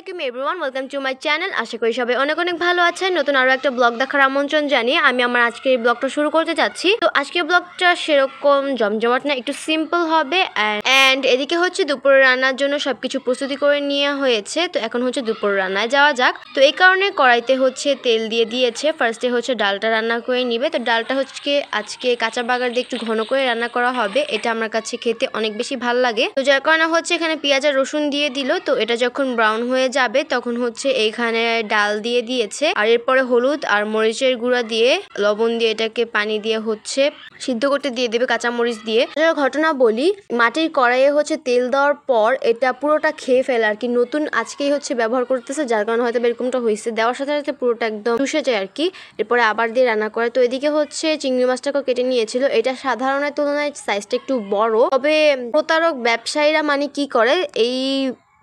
আসসালামু আলাইকুম everyone, welcome to my channel. আশা করি সবাই অনেক অনেক ভালো আছেন। নতুন আরও একটা ব্লগ দেখার আমন্ত্রণ জানিয়ে আমি আমার আজকের এই ব্লগটা শুরু করতে যাচ্ছি। তো আজকের ব্লগটা সেরকম জমজমাট না, একটু সিম্পল হবে। অ্যান্ড এদিকে হচ্ছে দুপুর রান্নার জন্য সবকিছু প্রস্তুতি করে নেওয়া হয়েছে। তো এখন হচ্ছে দুপুর রান্নায় যাওয়া যাক। তো এই কারণে কড়াইতে হচ্ছে তেল দিয়ে দিয়েছে। ফার্স্টে হচ্ছে ডালটা রান্না করে নিবে। তো ডালটা হচ্ছে আজকে কাঁচা বাগার দিয়ে একটু ঘন করে রান্না করা হবে। এটা আমার কাছে খেতে অনেক বেশি ভালো লাগে। তো যার কারণে হচ্ছে এখানে পেঁয়াজ আর রসুন দিয়ে দিল। তো এটা যখন ব্রাউন হয়ে যাবে তখন হচ্ছে এইখানে ডাল দিয়ে দিয়েছে, আর এরপরে হলুদ আর মরিচের গুঁড়া দিয়ে লবণ দিয়ে এটাকে পানি দিয়ে হচ্ছে সিদ্ধ করতে দিয়ে দেবে কাঁচা মরিচ দিয়ে। ঘটনা বলি, মাটির কড়াইয়ে হচ্ছে তেল দেওয়ার পর এটা পুরোটা খেয়ে ফেলে আর কি, নতুন আজকেই হচ্ছে ব্যবহার করতেছে, যার কারণে হয়তো এরকমটা হয়েছে। দেওয়ার সাথে সাথে পুরোটা একদম চুষে যায় আর কি, এরপরে আবার দিয়ে রান্না করে। তো এদিকে হচ্ছে চিংড়ি মাছটাকে কেটে নিয়েছিল। এটা সাধারণের তুলনায় সাইজটা একটু বড়, তবে প্রতারক ব্যবসায়ীরা মানে কি করে, এই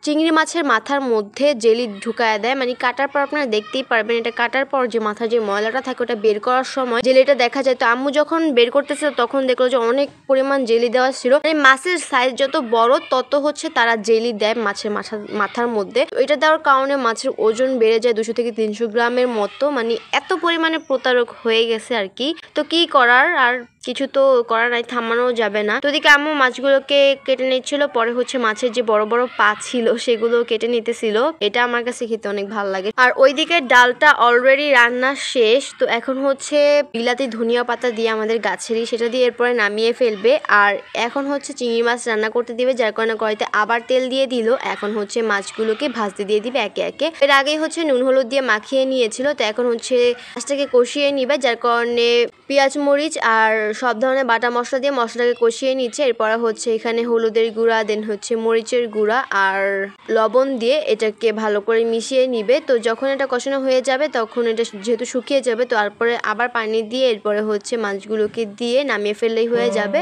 চিংড়ি মাছের মাথার মধ্যে জেলি ঢুকায় দেয়। মানে কাটার পর আপনারা দেখতেই পারবেন, এটা কাটার পর যে মাথার যে ময়লাটা থাকে ওটা বের করার সময় জেলিটা দেখা যায়। তো আম্মু যখন বের করতেছিল তখন দেখলো যে অনেক পরিমাণ জেলি দেওয়া ছিল। মানে মাছের সাইজ যত বড় তত হচ্ছে তারা জেলি দেয় মাছের মাথার মধ্যে। তো এটা দেওয়ার কারণে মাছের ওজন বেড়ে যায় 200 থেকে 300 গ্রামের মতো। মানে এত পরিমাণে প্রতারক হয়ে গেছে আর কি। তো কি করার, আর কিছু তো করার নাই, থামানো যাবে না। তো ওদিকে আম্মু মাছগুলোকে কেটে নিচ্ছিল, পরে হচ্ছে মাছের যে বড় বড় পা ছিল সেগুলো কেটে নিতেছিল। এটা আমার কাছে খেতে অনেক ভালো লাগে। আর ওইদিকে ডালটা অলরেডি রান্না শেষ। তো এখন হচ্ছে বিলাতি ধনিয়া পাতা দিয়ে আমাদের গাছেরই, সেটা দিয়ে এরপরে নামিয়ে ফেলবে। আর এখন হচ্ছে চিংড়ি মাছ রান্না করতে দিবে, যার কারণে কড়াইতে আবার তেল দিয়ে দিল। এখন হচ্ছে মাছগুলোকে ভাজতে দিয়ে দিবে একে একে। এর আগেই হচ্ছে নুন হলুদ দিয়ে মাখিয়ে নিয়েছিল। তো এখন হচ্ছে মাছটাকে কষিয়ে নিবে, যার কারণে পেঁয়াজ মরিচ আর সব ধরনের বাটা মশলা দিয়ে মশলাটাকে কষিয়ে নিচ্ছে। এরপরে হচ্ছে এখানে হলুদের গুঁড়া, দেন হচ্ছে মরিচের গুঁড়া আর লবণ দিয়ে এটাকে ভালো করে মিশিয়ে নিবে। তো যখন এটা কষানো হয়ে যাবে তখন এটা যেহেতু শুকিয়ে যাবে, তো তারপরে আবার পানি দিয়ে এরপরে হচ্ছে মাছগুলোকে দিয়ে নামিয়ে ফেললেই হয়ে যাবে।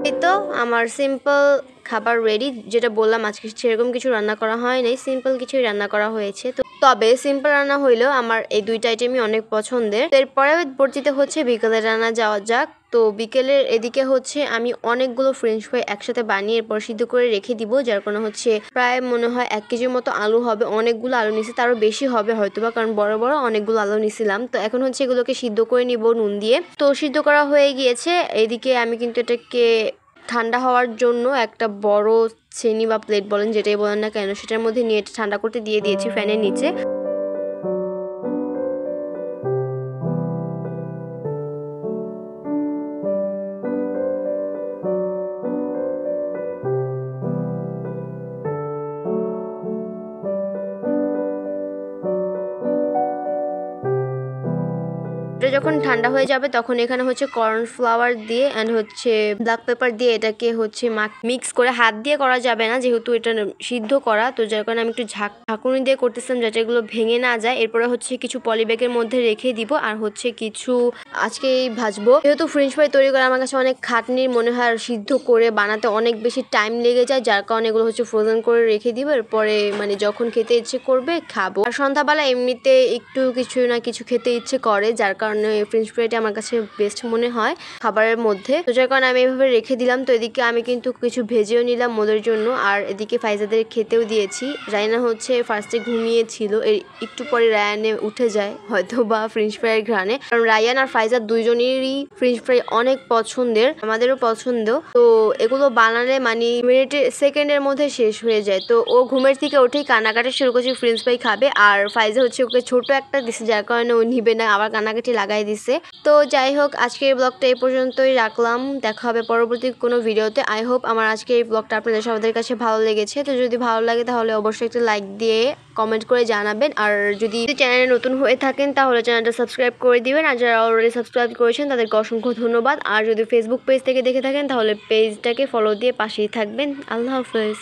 এই তো আমার সিম্পল খাবার রেডি। যেটা বললাম আজকে সেরকম কিছু রান্না করা হয় নাই, সিম্পল কিছুই রান্না করা হয়েছে। তো তবে সিম্পল রান্না হইলেও আমার এই দুইটা আইটেমই অনেক পছন্দের। এরপরে পরিচিত হচ্ছে বিকেলের রান্না যাওয়া যাক। তো বিকেলের এদিকে হচ্ছে আমি অনেকগুলো ফ্রেঞ্চ ফ্রাই একসাথে বানিয়ে এরপর সিদ্ধ করে রেখে দিব, যার কারণে হচ্ছে প্রায় মনে হয় 1 কেজির মতো আলু হবে। অনেকগুলো আলু নিছি, তারও বেশি হবে হয়তোবা, কারণ বড় বড় অনেকগুলো আলু নিছিলাম। তো এখন হচ্ছে এগুলোকে সিদ্ধ করে নিব নুন দিয়ে। তো সিদ্ধ করা হয়ে গিয়েছে। এদিকে আমি কিন্তু এটাকে ঠান্ডা হওয়ার জন্য একটা বড় ছেনি বা প্লেট বলেন, যেটাই বলেন না কেন, সেটার মধ্যে নিয়ে ঠান্ডা করতে দিয়ে দিয়েছি ফ্যানের নিচে। এটা যখন ঠান্ডা হয়ে যাবে তখন এখানে হচ্ছে কর্নফ্লাওয়ার দিয়ে অ্যান্ড হচ্ছে ব্ল্যাক পেপার দিয়ে এটাকে হচ্ছে মিক্স করে, হাত দিয়ে করা যাবে না যেহেতু এটা সিদ্ধ করা। তো যার কারণে আমি একটু ঝাঁকুনি দিয়ে করতেছিলাম যাতে এগুলো ভেঙে না যায়। এরপরে হচ্ছে কিছু পলিব্যাগের মধ্যে রেখে দিব, আর হচ্ছে কিছু আজকেই ভাজবো। যেহেতু ফ্রেঞ্চ ফ্রাই তৈরি করা আমার কাছে অনেক খাটনির মনে হয়, আর সিদ্ধ করে বানাতে অনেক বেশি টাইম লেগে যায়, যার কারণে এগুলো হচ্ছে ফ্রোজেন করে রেখে দিব। এরপরে মানে যখন খেতে ইচ্ছে করবে খাবো। আর সন্ধ্যাবেলা এমনিতে একটু কিছু না কিছু খেতে ইচ্ছে করে, যার কারণে ফ্রেঞ্চ ফ্রাইটা আমার কাছে বেস্ট মনে হয় খাবারের মধ্যে। তো যার কারণে আমি এভাবে রেখে দিলাম। তো এদিকে আমি কিন্তু কিছু ভেজেও নিলাম মোদের জন্য, আর এদিকে ফাইজাদের খেতেও দিয়েছি। রায়না হচ্ছে ফার্স্টে ঘুমিয়েছিল, একটু পরে রায়ানে উঠে যায় হয়তো বা ফ্রেঞ্চ ফ্রাইয়ের ঘ্রাণে, কারণ রায়ান আর ফাইজার দুইজনেরই ফ্রেঞ্চ ফ্রাই অনেক পছন্দের, আমাদেরও পছন্দ। তো এগুলো বানালে মানে সেকেন্ডের মধ্যে শেষ হয়ে যায়। তো ও ঘুমের থেকে উঠেই কানাকাটি শুরু করছে ফ্রেঞ্চ ফ্রাই খাবে, আর ফাইজা হচ্ছে ওকে ছোট একটা দিছে, যার কারণে ও নিবে না, আবার কানাকাটি লাগাই দিছে। তো যাই হোক, আজকের ব্লগটা এই পর্যন্তই রাখলাম। দেখা হবে পরবর্তী কোনো ভিডিওতে। আই হোপ আমার আজকের এই ব্লগটা আপনাদের সবাদের কাছে ভালো লেগেছে। তো যদি ভালো লাগে তাহলে অবশ্যই একটা লাইক দিয়ে কমেন্ট করে জানাবেন, আর যদি চ্যানেলে নতুন হয়ে থাকেন তাহলে চ্যানেলটা সাবস্ক্রাইব করে দিবেন, আর যারা অলরেডি সাবস্ক্রাইব করেছেন তাদেরকে অসংখ্য ধন্যবাদ। আর যদি ফেসবুক পেজ থেকে দেখে থাকেন তাহলে পেজটাকে ফলো দিয়ে পাশেই থাকবেন। আল্লাহ হাফেজ।